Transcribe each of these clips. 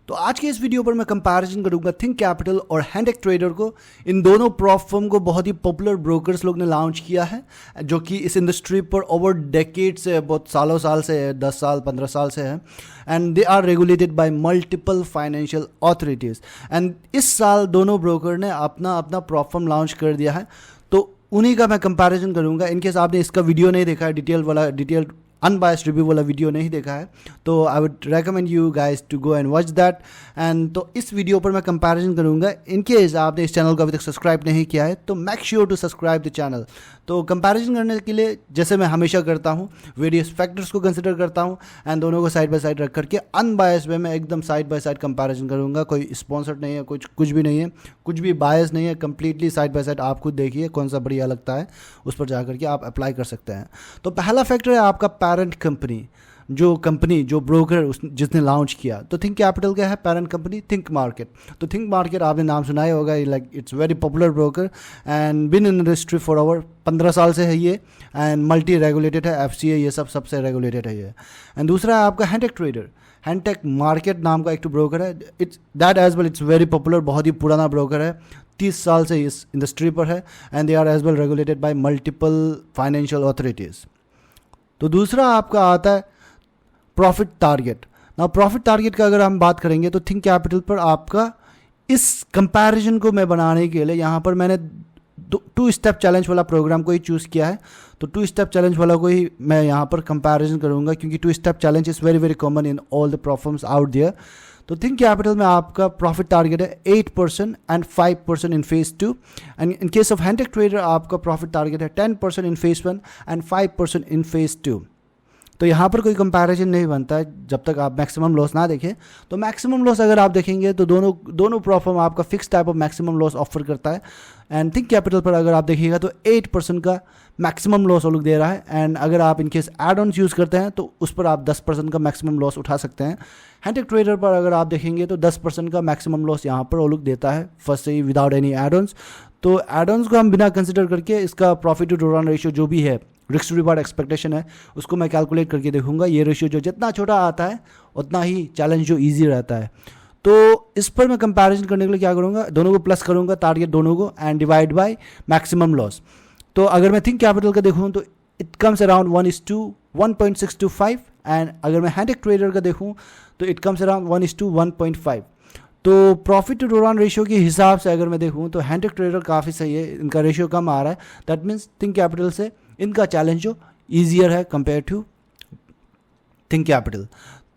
तो आज के इस वीडियो पर मैं कंपैरिजन करूंगा थिंक कैपिटल और हैंडेक ट्रेडर को। इन दोनों प्रॉप फर्म को बहुत ही पॉपुलर ब्रोकर्स लोग ने लॉन्च किया है, जो कि इस इंडस्ट्री पर ओवर डेकेड से, बहुत साल से है, 10 साल 15 साल से है। And they are regulated by multiple financial authorities. And इस साल दोनों ब्रोकर ने अपना अपना प्रॉप फर्म लॉन्च कर दिया है, तो उन्हीं का मैं कंपैरिजन करूंगा। इनकेस आपने इसका वीडियो नहीं देखा है, डिटेल अनबायस्ड रिव्यू वाला वीडियो नहीं देखा है, तो I would recommend you guys to go and watch that. And तो इस वीडियो पर मैं कंपैरिजन करूंगा। इनकेस आपने इस चैनल को अभी तक सब्सक्राइब नहीं किया है तो make sure to subscribe the channel. तो कंपैरिजन करने के लिए जैसे मैं हमेशा करता हूँ, वेरियस फैक्टर्स को कंसिडर करता हूँ एंड दोनों को साइड बाय साइड रख करके अनबायस्ड वे में एकदम साइड बाय साइड कंपैरिजन करूँगा। कोई स्पॉन्सर्ड नहीं है, कुछ भी नहीं है, कुछ भी बायस नहीं है, कंप्लीटली साइड बाय साइड आप खुद देखिए कौन सा बढ़िया लगता है, उस पर जा करके आप अप्लाई कर सकते हैं। तो पहला फैक्टर है आपका पेरेंट कंपनी, जो ब्रोकर जिसने लॉन्च किया। तो थिंक कैपिटल का है पेरेंट कंपनी थिंक मार्केट। तो थिंक मार्केट आपने नाम सुना ही होगा, like it's very popular broker and been in industry for over 15 साल से है ये, एंड मल्टी रेगुलेटेड है, FCA ये सबसे रेगुलेटेड है ये। एंड दूसरा है आपका हैंडेक ट्रेडर। हैंडेक मार्केट नाम का एक ब्रोकर है, it's that as well, it's very popular, बहुत ही पुराना ब्रोकर है, 30 साल से इस इंडस्ट्री पर है and they are as well regulated by multiple financial authorities. तो दूसरा आपका आता है प्रॉफिट टारगेट। ना प्रॉफिट टारगेट का अगर हम बात करेंगे तो थिंक कैपिटल पर आपका इस कंपैरिजन को मैं बनाने के लिए यहाँ पर मैंने 2 स्टेप चैलेंज वाला प्रोग्राम को ही चूज़ किया है। तो 2 स्टेप चैलेंज वाला को ही मैं यहाँ पर कंपैरिजन करूँगा, क्योंकि 2 step challenge is very very common in all the problems out there. तो थिंक कैपिटल में आपका प्रॉफिट टारगेट है 8% and 5% in phase 2। And in case of Hantec Trader आपका प्रॉफिट टारगेट है 10% in phase 1 and 5% in phase 2। तो यहाँ पर कोई कंपैरिजन नहीं बनता है जब तक आप मैक्सिमम लॉस ना देखें। तो मैक्सिमम लॉस अगर आप देखेंगे तो दोनों प्रॉफर्म आपका fix type of maximum loss offer करता है। एंड थिंक कैपिटल पर अगर आप देखिएगा तो 8% का मैक्सिमम लॉस वो लोग दे रहा है। एंड अगर आप इनकेस एड ऑन्स यूज़ करते हैं तो उस पर आप 10% का मैक्सिमम लॉस उठा सकते हैं। हैंडेक ट्रेडर पर अगर आप देखेंगे तो 10% का मैक्सिमम लॉस यहाँ पर वो लोग देता है फर्स्ट से ही, विदाउट एनी एड ऑन्स। तो एड ऑन्स को हम बिना कंसिडर करके इसका प्रॉफिट टू रन रेशियो जो भी है, रिस्क टू रिवार्ड एक्सपेक्टेशन है, उसको मैं कैलकुलेट करके देखूंगा। ये रेशियो जो जितना छोटा आता है उतना ही चैलेंज जो ईजी रहता है। तो इस पर मैं कंपैरिजन करने के लिए क्या करूंगा, दोनों को प्लस करूंगा, टारगेट दोनों को, and divide by maximum loss. तो अगर मैं थिंक कैपिटल का देखूँ तो इट कम्स अराउंड 1:1.625 एंड अगर मैं हैंडेक ट्रेडर का देखूँ तो इट कम्स अराउंड 1:1.5। तो प्रॉफिट टू रन रेशियो के हिसाब से अगर मैं देखूँ तो हैंडेक ट्रेडर काफ़ी सही है, इनका रेशियो कम आ रहा है। दैट मीन्स थिंक कैपिटल से इनका चैलेंज जो ईजियर है कंपेयर टू थिंक कैपिटल।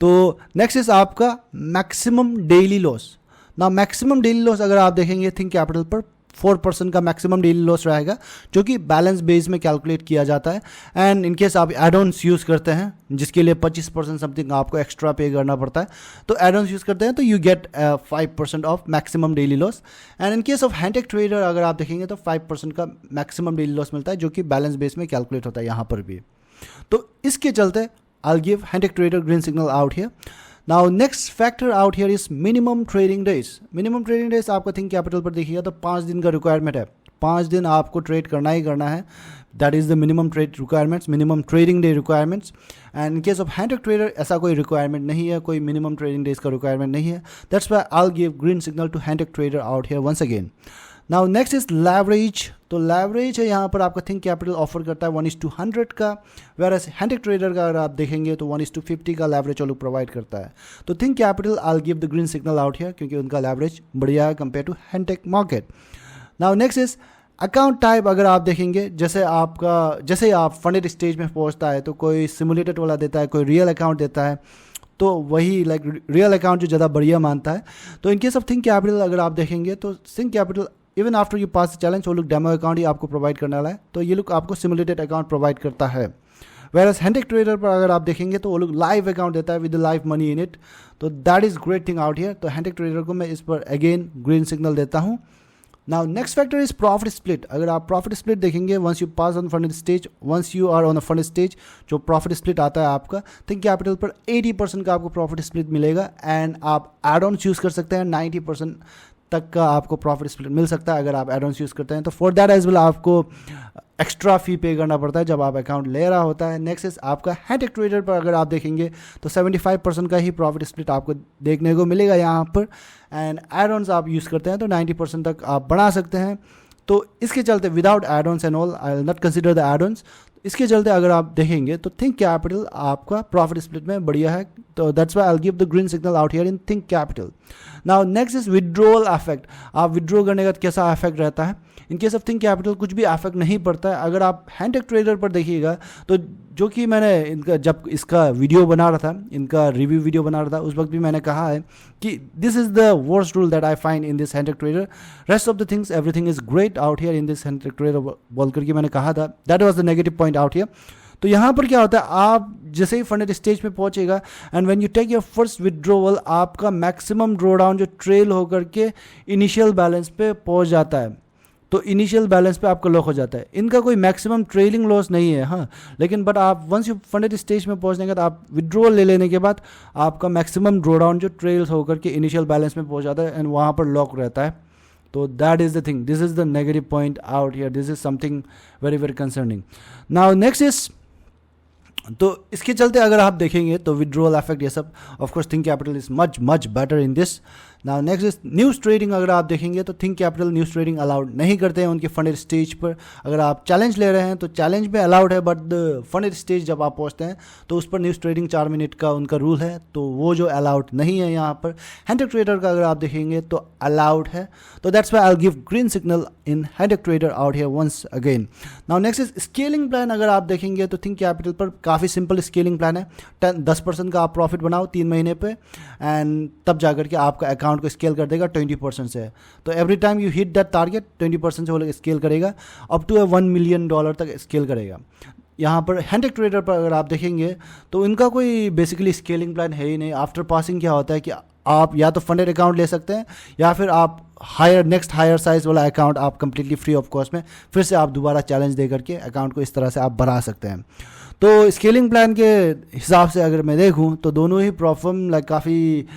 तो नेक्स्ट इज आपका मैक्सिमम डेली लॉस। ना मैक्सिमम डेली लॉस अगर आप देखेंगे थिंक कैपिटल पर 4% का मैक्सिमम डेली लॉस रहेगा, जो कि बैलेंस बेस में कैलकुलेट किया जाता है। एंड इनकेस आप एड ऑन्स यूज़ करते हैं जिसके लिए 25% समथिंग आपको एक्स्ट्रा पे करना पड़ता है, तो एड ऑन्स यूज़ करते हैं तो you get 5% of maximum daily loss. And in case of Hantec Trader अगर आप देखेंगे तो 5% का मैक्सिमम डेली लॉस मिलता है, जो कि बैलेंस बेस में कैलकुलेट होता है यहाँ पर भी। तो इसके चलते I'll give Hantec Trader green signal out here. Now next factor out here is minimum trading days. Minimum trading days आपका थिंक कैपिटल पर देखिएगा तो 5 दिन का रिक्वायरमेंट है, 5 दिन आपको ट्रेड करना ही करना है। That is the minimum trade requirements, minimum trading day requirements. And in case of Hantec Trader ऐसा कोई रिक्वायरमेंट नहीं है, कोई मिनिमम ट्रेडिंग डेज का रिक्वायरमेंट नहीं है। That's why I'll give green signal to Hantec Trader out here once again. Now next is leverage. तो leverage है यहाँ पर आपका थिंक कैपिटल ऑफर करता है 1:100 का, वेयर हैंडेक ट्रेडर का अगर आप देखेंगे तो 1:50 का लेवरेज वो लोग प्रोवाइड करता है। तो Think Capital I give the green signal out here, क्योंकि उनका लेवरेज बढ़िया है compare to Hantec market. Now next is account type. अगर आप देखेंगे जैसे आप फंडेड स्टेज में पहुँचता है तो कोई सिमुलेटेड वाला देता है, कोई रियल अकाउंट देता है, तो वही लाइक रियल अकाउंट जो ज़्यादा बढ़िया मानता है। तो इन केस ऑफ थिंक कैपिटल अगर आप देखेंगे तो Think capital even after you pass the challenge वो लोग डेमो अकाउंट ही आपको प्रोवाइड करने वाला है, तो ये लोग आपको सिमुलेटेड अकाउंट प्रोवाइड करता है। वेरएस हैंडेक ट्रेडर पर अगर आप देखेंगे तो वो लोग लाइव अकाउंट देता है with live money in it. तो that is great thing out here. तो हैंडेक ट्रेडर को मैं इस पर अगेन ग्रीन सिग्नल देता हूँ। Now next factor is profit split. अगर आप प्रॉफिट स्प्लिट देखेंगे, once you pass on funded stage, once you are on a funded stage, जो प्रॉफिट स्प्लिट आता है आपका थिंक कैपिटल पर 80% का आपको प्रॉफिट स्प्लिट मिलेगा। एंड आप एड ऑन यूज़ कर सकते हैं, 90% तक का आपको प्रॉफिट स्प्लिट मिल सकता है अगर आप एड ऑन्स यूज़ करते हैं। तो फॉर दैट एज वेल आपको एक्स्ट्रा फ़ी पे करना पड़ता है जब आप अकाउंट ले रहा होता है। नेक्स्ट इज आपका हैंडेक ट्रेडर पर अगर आप देखेंगे तो 75% का ही प्रॉफिट स्प्लिट आपको देखने को मिलेगा यहाँ पर। एंड एड ऑन्स आप यूज़ करते हैं तो 90% तक आप बढ़ा सकते हैं। तो इसके चलते without add ons and all, I will not consider the add ons, इसके चलते अगर आप देखेंगे तो थिंक कैपिटल आपका प्रॉफिट स्प्लिट में बढ़िया है। तो that's why I will give the green signal out here in Think Capital. Now next is withdrawal effect. आप विड्रॉ करने का कैसा इफेक्ट रहता है? In case of Think Capital कुछ भी इफेक्ट नहीं पड़ता है। अगर आप हैंडेक ट्रेडर पर देखिएगा तो जो कि मैंने इनका जब इसका वीडियो बना रहा था, इनका रिव्यू वीडियो बना रहा था, उस वक्त भी मैंने कहा है कि this is the worst rule that I find in this Hantec Trader, rest of the things everything is great out here in this Hantec Trader बोल करके मैंने कहा था। That was the negative point out here. तो यहाँ पर क्या होता है, आप जैसे ही फंडेड स्टेज में पहुँचेगा and when you take your first withdrawal, आपका मैक्सिमम ड्रॉडाउन जो ट्रेल होकर के इनिशियल बैलेंस पे पहुँच जाता है, तो इनिशियल बैलेंस पे आपका लॉक हो जाता है। इनका कोई मैक्सिमम ट्रेलिंग लॉस नहीं है, हाँ, लेकिन बट आप वंस यू फंडेड स्टेज में पहुंचने के बाद आप विड्रॉल ले लेने के बाद आपका मैक्सिमम ड्रॉडाउन जो ट्रेल्स होकर के इनिशियल बैलेंस में पहुंच जाता है एंड वहाँ पर लॉक रहता है। तो that is the thing, this is the negative point out here, this is something very very concerning. Now next is, तो इसके चलते अगर आप देखेंगे तो विड्रॉल इफेक्ट ये सब, of course think capital is much much better in this. Now next is news trading. अगर आप देखेंगे तो Think capital news trading allowed नहीं करते हैं उनके फंडेड स्टेज पर। अगर आप चैलेंज ले रहे हैं तो चैलेंज में अलाउड है, बट द फंडेड स्टेज जब आप पहुंचते हैं तो उस पर न्यूज़ ट्रेडिंग 4 मिनट का उनका रूल है, तो वो जो अलाउड नहीं है यहाँ पर। हैंडेक ट्रेडर का अगर आप देखेंगे तो अलाउड है, तो that's why I will give green signal in Hantec Trader out here once again. Now next is scaling plan. अगर आप देखेंगे तो थिंक कैपिटल पर काफ़ी सिंपल स्केलिंग प्लान है। 10% का आप प्रॉफिट बनाओ 3 महीने पे एंड तब जाकर के आपका अकाउंट को स्केल कर देगा 20% से। तो every time you hit that target 20% से वो लोग स्केल करेगा अप टू $1 मिलियन तक स्केल करेगा। यहाँ पर हैंडेक ट्रेडर पर अगर आप देखेंगे तो इनका कोई बेसिकली स्केलिंग प्लान है ही नहीं। आफ्टर पासिंग क्या होता है कि आप या तो फंडेड अकाउंट ले सकते हैं या फिर आप नेक्स्ट हायर साइज वाला अकाउंट आप कंप्लीटली फ्री ऑफ कॉस्ट में फिर से आप दोबारा चैलेंज दे करके अकाउंट को इस तरह से आप बढ़ा सकते हैं। तो स्केलिंग प्लान के हिसाब से अगर मैं देखूं तो दोनों ही प्रोफर्म लाइक काफ़ी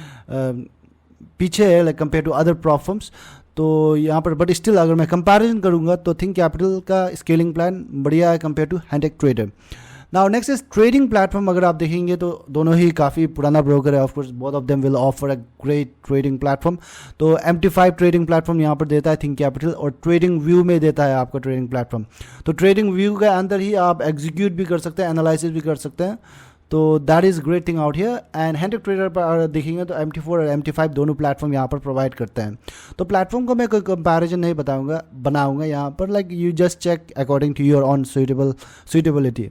पीछे है लाइक कंपेयर टू अदर प्रोफर्म्स। तो यहाँ पर बट स्टिल अगर मैं कंपैरिजन करूँगा तो थिंक कैपिटल का स्केलिंग प्लान बढ़िया है compare to Hantec Trader. Now next is trading platform. अगर आप देखेंगे तो दोनों ही काफ़ी पुराना ब्रोकर है, of course both of them will offer a great trading platform. तो MT5 ट्रेडिंग प्लेटफॉर्म यहाँ पर देता है थिंक कैपिटल, और ट्रेडिंग व्यू में देता है आपका ट्रेडिंग प्लेटफॉर्म। तो ट्रेडिंग व्यू के अंदर ही आप एग्जीक्यूट भी कर सकते हैं, एनालिसिस भी कर सकते हैं। तो that is great thing out here. And Hantec trader पर अगर देखेंगे तो MT4 और MT5 दोनों प्लेटफॉर्म यहाँ पर प्रोवाइड करते हैं। तो प्लेटफॉर्म को मैं कोई कंपैरिजन नहीं बनाऊंगा यहाँ पर, like you just check according to your own suitability.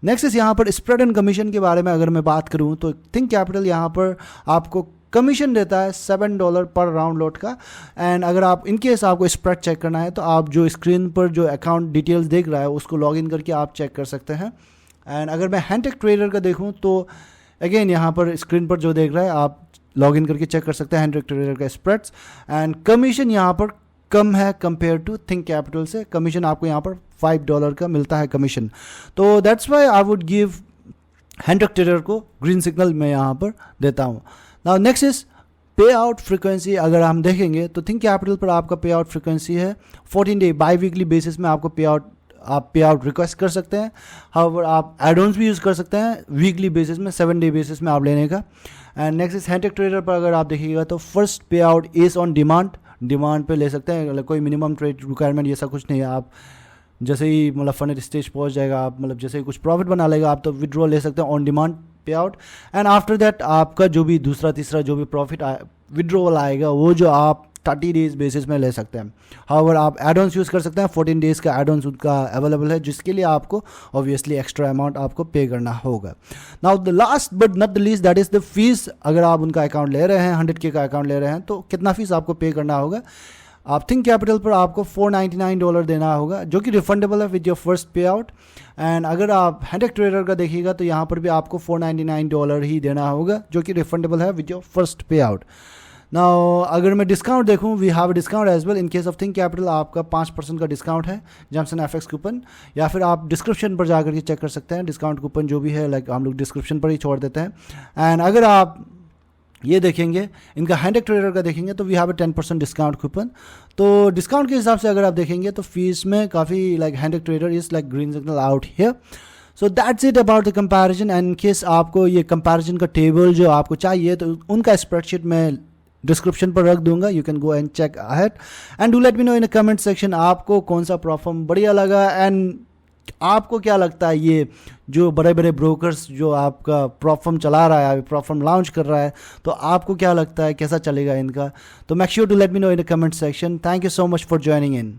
Next is यहाँ पर स्प्रेड एंड कमीशन के बारे में अगर मैं बात करूँ तो थिंक कैपिटल यहाँ पर आपको कमीशन देता है $7 पर राउंड लोड का। एंड अगर आप इनकेस आपको स्प्रेड चेक करना है तो आप जो स्क्रीन पर जो अकाउंट डिटेल्स देख रहा है उसको लॉग इन करके आप चेक कर सकते हैं। एंड अगर मैं हैंडेक ट्रेडर का देखूं तो अगेन यहाँ पर स्क्रीन पर जो देख रहा है आप लॉग इन करके चेक कर सकते हैं हैंडेक ट्रेडर का स्प्रेड्स। एंड कमीशन यहाँ पर कम है कंपेयर टू थिंक कैपिटल से। कमीशन आपको यहाँ पर $5 का मिलता है कमीशन। तो that's why I would give Hantec trader को ग्रीन सिग्नल मैं यहाँ पर देता हूँ। Now next is pay out frequency. अगर हम देखेंगे तो थिंक कैपिटल पर आपका पे आउट फ्रिक्वेंसी है 14 डे बाई वीकली बेसिस में आपको पे आउट रिक्वेस्ट कर सकते हैं। हाउएवर आप एड-ऑन्स भी यूज़ कर सकते हैं वीकली बेसिस में, 7 डे बेसिस में आप लेने का। एंड नेक्स्ट इज हैंडेक ट्रेडर पर अगर आप देखिएगा तो फर्स्ट पे आउट इज ऑन डिमांड पे ले सकते हैं। कोई मिनिमम ट्रेड रिक्वायरमेंट ऐसा कुछ नहीं है। आप जैसे ही मतलब फंडेड स्टेज पहुंच जाएगा, आप मतलब जैसे ही कुछ प्रॉफिट बना लेगा आप तो विड्रॉ ले सकते हैं ऑन डिमांड पे आउट। एंड आफ्टर दैट आपका जो भी दूसरा तीसरा जो भी प्रॉफिट विड्रॉवल आएगा वो जो आप 30 डेज बेसिस में ले सकते हैं। हाउएवर आप एड-ऑन्स यूज़ कर सकते हैं, 14 डेज़ का एड-ऑन्स उनका अवेलेबल है जिसके लिए आपको ऑब्वियसली एक्स्ट्रा अमाउंट आपको पे करना होगा। Now the last but not the least that is the fees. अगर आप उनका अकाउंट ले रहे हैं, 100K का अकाउंट ले रहे हैं तो कितना फीस आपको पे करना होगा? आप थिंक कैपिटल पर आपको $499 देना होगा जो कि रिफंडेबल है विद योर फर्स्ट पे आउट। एंड अगर आप हैंडेक ट्रेडर का देखिएगा तो यहाँ पर भी आपको $499 ही देना होगा जो कि रिफंडेबल है with your first payout. Now अगर मैं डिस्काउंट देखूं, we have a discount as well. In case of Think Capital आपका 5% का डिस्काउंट है जॉनसन FX कूपन, या फिर आप डिस्क्रिप्शन पर जाकर के चेक कर सकते हैं। डिस्काउंट कूपन जो भी है लाइक हम लोग डिस्क्रिप्शन पर ही छोड़ देते हैं। एंड अगर आप ये देखेंगे, इनका हैंडेक ट्रेडर का देखेंगे तो we have a 10% discount coupon. तो डिस्काउंट के हिसाब से अगर आप देखेंगे तो फीस में काफ़ी like Hantec trader is like green signal out here. So that's it about the comparison. And in case आपको ये कंपैरिजन का टेबल जो आपको चाहिए तो उनका स्प्रेडशीट मैं डिस्क्रिप्शन पर रख दूंगा, you can go and check ahead and do let me know in comment section आपको कौन सा प्रॉप फॉर्म बढ़िया लगा एंड आपको क्या लगता है ये जो बड़े बड़े ब्रोकर्स जो आपका प्रॉप फर्म चला रहा है, प्रॉप फर्म लॉन्च कर रहा है, तो आपको क्या लगता है कैसा चलेगा इनका। तो make sure to let me know in the comment section. Thank you so much for joining in.